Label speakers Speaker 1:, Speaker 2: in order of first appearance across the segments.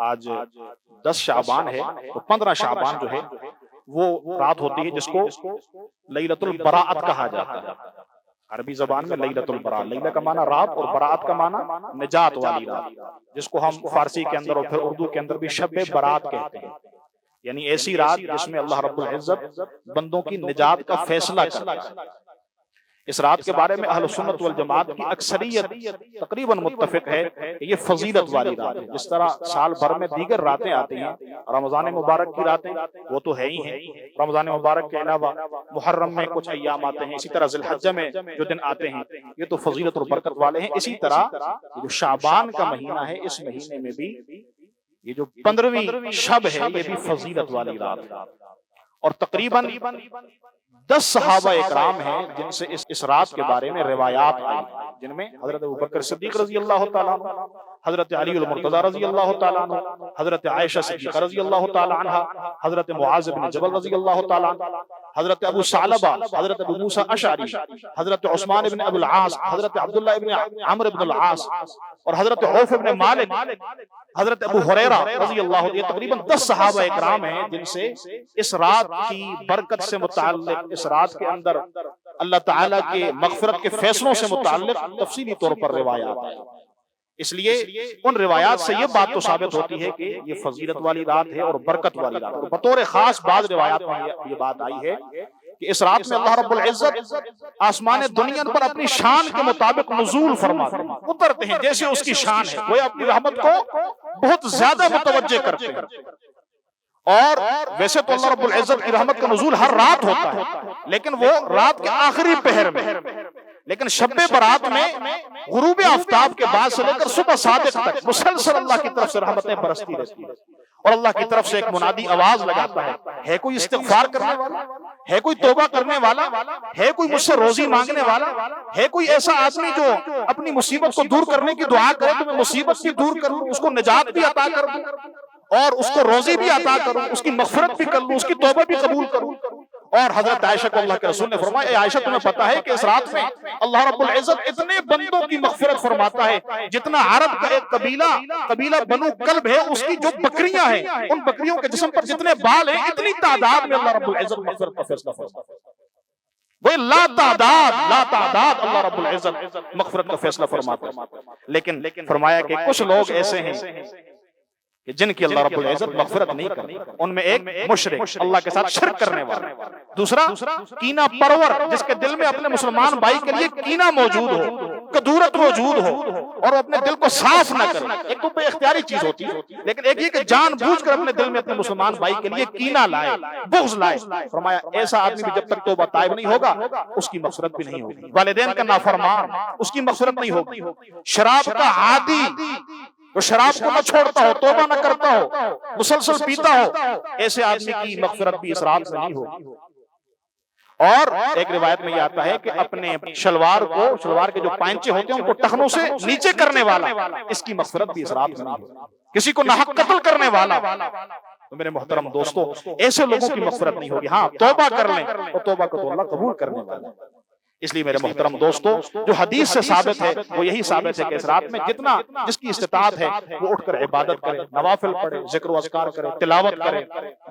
Speaker 1: آج 10 شعبان ہے، تو 15 شعبان جو ہے وہ رات ہوتی ہے جس کو لیلۃ البراءت کہا جاتا ہے۔ عربی زبان میں لیلۃ البراء، لیلہ کا معنی رات اور براءت کا معنی نجات والی رات، جس کو ہم فارسی کے اندر اور پھر اردو کے اندر بھی شب برات کہتے ہیں، یعنی ایسی رات جس میں اللہ رب العزت بندوں کی نجات کا فیصلہ کرتا ہے۔ اس رات کے بارے میں اہل سنت والجماعت کی اکثریت تقریباً متفق ہے کہ یہ فضیلت والی رات ہے۔ جس طرح سال بھر میں دیگر راتیں آتی ہیں، رمضان مبارک کی راتیں وہ تو ہے ہی ہیں، رمضان مبارک کے علاوہ محرم میں کچھ ایام آتے ہیں، اسی طرح ذی الحجہ میں جو دن آتے ہیں یہ تو فضیلت اور برکت والے ہیں۔ اسی طرح جو شعبان کا مہینہ ہے، اس مہینے میں بھی یہ جو 15ویں شب ہے یہ بھی فضیلت والی رات ہے، اور تقریباً 10 صحابہ اکرام ہیں جن سے اس رات کے بارے میں روایات آئی ہیں، جن میں حضرت ابوبکر صدیق رضی اللہ تعالیٰ عنہ، حضرت علی المرتضی رضی اللہ تعالیٰ عنہ، حضرت عائشہ صدیقہ رضی اللہ تعالیٰ عنہ، حضرت معاذ بن جبل رضی اللہ تعالیٰ عنہ، حضرت ابو ثعلبہ، حضرت ابو موسیٰ اشعری، حضرت عثمان بن ابو العاص، حضرت عبداللہ بن عمرو بن العاص، اور حضرت عوف بن مالک، حضرت ابو ہریرہ رضی اللہ عنہ۔ یہ تقریباً 10 صحابہ اکرام ہیں جن سے اس رات کی برکت سے متعلق، اس رات کے اندر اللہ تعالیٰ کے مغفرت کے فیصلوں سے متعلق تفصیلی طور پر روایات ہیں۔ اس لیے ان روایات سے یہ بات تو ثابت ہوتی ہے کہ یہ فضیلت والی رات ہے اور برکت والی رات ہے، اور بطور خاص بعض روایات میں یہ بات آئی ہے کہ اس رات میں اللہ رب العزت آسمان دنیا پر اپنی شان کے مطابق نزول فرماتے ہیں، اترتے ہیں جیسے اس کی شان ہے، وہ اپنی رحمت کو بہت زیادہ متوجہ کرتے ہیں۔ اور ویسے تو اللہ رب العزت کی رحمت کا نزول ہر رات ہوتا ہے، لیکن وہ رات کے آخری پہر میں، لیکن شب برات میں غروب آفتاب کے بعد سے لے کر صبح صادق تک مسلسل اللہ کی طرف سے رحمتیں برستی رہتی ہیں، اور اللہ کی طرف سے ایک منادی آواز لگاتا ہے کوئی استغفار کرنے والا، ہے کوئی توبہ کرنے والا، ہے کوئی مجھ سے روزی مانگنے والا، ہے کوئی ایسا آدمی جو اپنی مصیبت کو دور کرنے کی دعا کرے تو میں مصیبت بھی دور کر لوں، اس کو نجات بھی عطا کر دوں، اور اس کو روزی بھی عطا کروں، اس کی مغفرت بھی کر لوں، اس کی توبہ بھی قبول کروں۔ اور حضرت عائشہ کو اللہ کے رسول نے فرمایا، اے عائشہ تمہیں پتا ہے کہ اس رات میں اللہ رب العزت اتنے بندوں کی مغفرت فرماتا ہے جتنا عرب کا ایک قبیلہ بنو کلب ہے اس کی جو بکریاں ہیں، ان بکریوں کے جسم پر جتنے بال ہیں اتنی تعداد میں اللہ رب العزت مغفرت کا فیصلہ فرماتا ہے۔ وہ لا تعداد اللہ رب العزت مغفرت کا فیصلہ فرماتا ہے۔ لیکن فرمایا کہ کچھ لوگ ایسے ہیں کہ جن کی اللہ رب العزت مغفرت نہیں کرتا، ان میں ایک مشرک، اللہ کے ساتھ شرک کرنے والا، دوسرا کینہ پرور، جس کے دل میں اپنے مسلمان بھائی کے لیے کینہ موجود ہو، کدورت موجود ہو، اور وہ اپنے دل کو صاف نہ کرے۔ ایک تو بے اختیاری چیز ہوتی ہے، لیکن ایک یہ کہ جان بوجھ کر اپنے دل میں اپنے مسلمان بھائی کے لیے کینہ لائے، بغض لائے۔ فرمایا ایسا آدمی بھی جب تک توبہ طائب نہیں ہوگا اس کی مغفرت بھی نہیں ہوگی۔ والدین کا نافرمان، اس کی مغفرت نہیں ہوگی۔ شراب کا عادی، جو شراب کو نہ چھوڑتا ہو، توبہ نہ کرتا ہو، مسلسل پیتا ہو، ایسے آدمی کی مغفرت بھی اس رات میں نہیں ہوگی۔ اور ایک روایت میں یہ آتا ہے کہ اپنے شلوار کے جو پائنچے ہوتے ہیں ان کو ٹخنوں سے نیچے کرنے والا، اس کی مغفرت بھی اس رات میں نہیں ہوگی۔ کسی کو ناحق قتل کرنے والا، تو میرے محترم دوستو ایسے لوگوں کی مغفرت نہیں ہوگی۔ ہاں توبہ کر لیں تو توبہ کو تو اللہ قبول کرنے والا ہے۔ اس لیے میرے محترم دوستو جو حدیث سے ثابت ہے وہ یہی ثابت ہے کہ اس رات میں جتنا جس کی استطاعت ہے وہ اٹھ کر عبادت کرے، نوافل پڑھے، ذکر و اذکار کرے، تلاوت کرے،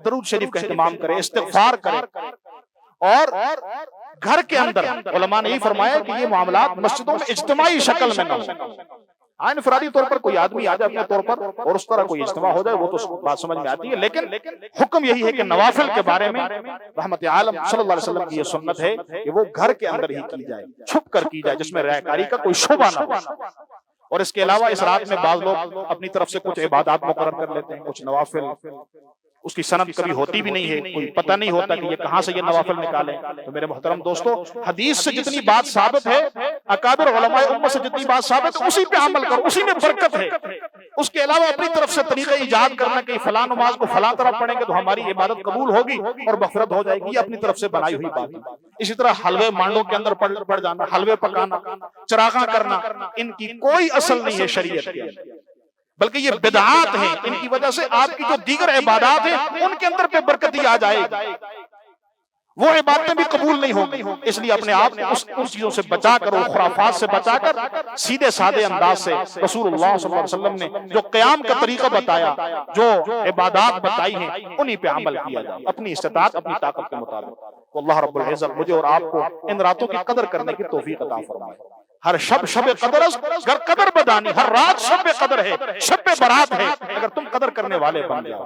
Speaker 1: درود شریف کا اہتمام کرے، استغفار کرے۔ اور گھر کے اندر علماء نے یہ فرمایا کہ یہ معاملات مسجدوں میں اجتماعی شکل میں نہ ہو۔ انفرادی طور پر کوئی آدمی آ جائے اپنے طور پر اور اس طرح کوئی اجتماع ہو جائے وہ تو بات سمجھ میں آتی ہے، لیکن حکم یہی ہے کہ نوافل کے بارے میں رحمت عالم صلی اللہ علیہ وسلم کی یہ سنت ہے کہ وہ گھر کے اندر ہی کی جائے، چھپ کر کی جائے، جس میں ریاکاری کا کوئی شبہ نہ ہو۔ اور اس کے علاوہ اس رات میں بعض لوگ اپنی طرف سے کچھ عبادات مقرر کر لیتے ہیں، کچھ نوافل، اس کی سند کبھی ہوتی بھی نہیں ہے، کوئی پتہ نہیں ہوتا کہ یہ کہاں سے یہ نوافل نکالیں۔ تو میرے محترم دوستو حدیث سے جتنی بات ثابت ہے، اکابر علماء امت سے جتنی بات ثابت ہے، اسی پہ عمل کرو، اسی میں برکت ہے۔ اس کے علاوہ اپنی طرف سے طریقہ ایجاد کرنا کہ فلاں نماز کو فلاں طرح پڑھیں گے تو ہماری عبادت قبول ہوگی اور مغفرت ہو جائے گی، یہ اپنی طرف سے بنائی ہوئی بات ہے۔ اسی طرح حلوے مانڈوں کے اندر پڑ جانا، حلوے پکانا، چراغاں کرنا، ان کی کوئی اصل نہیں ہے شریعت کے اندر، بلکہ یہ بدعات ہیں۔ ان کی وجہ سے آپ کی جو دیگر عبادات ہیں ان کے اندر پہ برکتی آ جائے گی۔ وہ عبادتیں بھی قبول نہیں ہوگی. اس لیے اپنے آپ کو ان چیزوں سے بچا کر، اور خرافات سے بچا کر سیدھے سادے انداز سے رسول اللہ صلی اللہ علیہ وسلم نے جو قیام کا طریقہ بتایا، جو عبادات بتائی ہیں، انہی پہ عمل کیا جائے اپنی استطاعت، اپنی طاقت کے مطابق. اللہ رب العزت مجھے اور آپ کو ان راتوں کی قدر کرنے کی توفیق عطا فرمائے. ہر شب شب قدر گر قدر بدانی، ہر رات شب قدر ہے، شب برات ہے، اگر تم قدر کرنے والے بن جاؤ.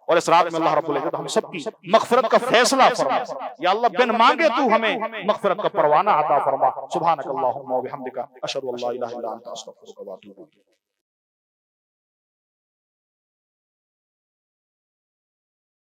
Speaker 1: اور اس رات میں اللہ رب العزت ہم سب کی مغفرت کا فیصلہ فرما. یا اللہ بن مانگے تو ہمیں مغفرت کا پروانہ عطا فرما. سبحانک اللہم و بحمدک، اشہد ان لا الہ الا انت، استغفرک و اتوب الیک.